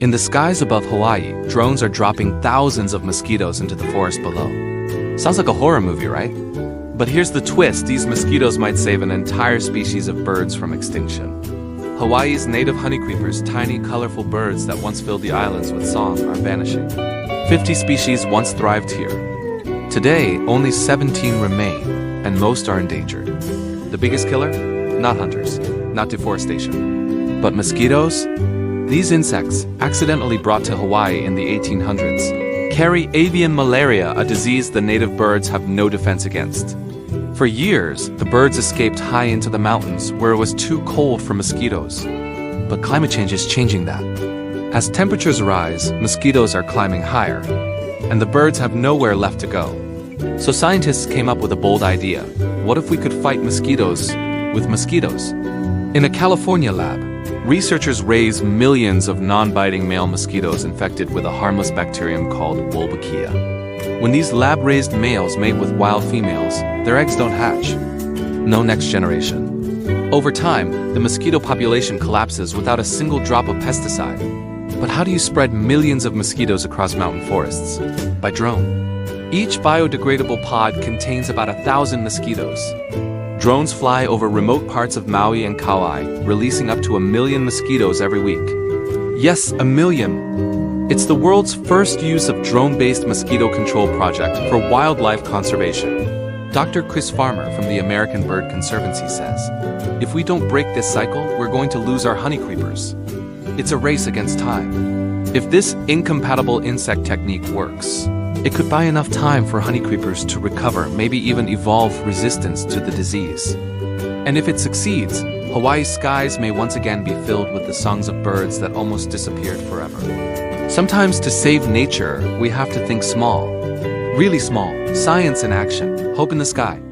In the skies above Hawaii, drones are dropping thousands of mosquitoes into the forest below. Sounds like a horror movie, right? But here's the twist, these mosquitoes might save an entire species of birds from extinction. Hawaii's native honeycreepers, tiny, colorful birds that once filled the islands with song, are vanishing. 50 species once thrived here. Today, only 17 remain, and most are endangered. The biggest killer? Not hunters, not deforestation, but mosquitoes? These insects, accidentally brought to Hawaii in the 1800s, carry avian malaria, a disease the native birds have no defense against. For years, the birds escaped high into the mountains where it was too cold for mosquitoes. But climate change is changing that. As temperatures rise, mosquitoes are climbing higher, and the birds have nowhere left to go. So scientists came up with a bold idea. What if we could fight mosquitoes with mosquitoes? In a California lab, researchers raised millions of non-biting male mosquitoes infected with a harmless bacterium called Wolbachia. When these lab-raised males mate with wild females, their eggs don't hatch. No next generation. Over time, the mosquito population collapses without a single drop of pesticide. But how do you spread millions of mosquitoes across mountain forests? By drone. Each biodegradable pod contains about 1,000 mosquitoes. Drones fly over remote parts of Maui and Kauai, releasing up to 1 million mosquitoes every week. Yes, 1 million! It's the world's first use of drone-based mosquito control project for wildlife conservation. Dr. Chris Farmer from the American Bird Conservancy says, if we don't break this cycle, we're going to lose our honeycreepers. It's a race against time. If this incompatible insect technique works, it could buy enough time for honeycreepers to recover, maybe even evolve resistance to the disease. And if it succeeds, Hawaii's skies may once again be filled with the songs of birds that almost disappeared forever. Sometimes to save nature, we have to think small. Really small. Science in action. Hope in the sky.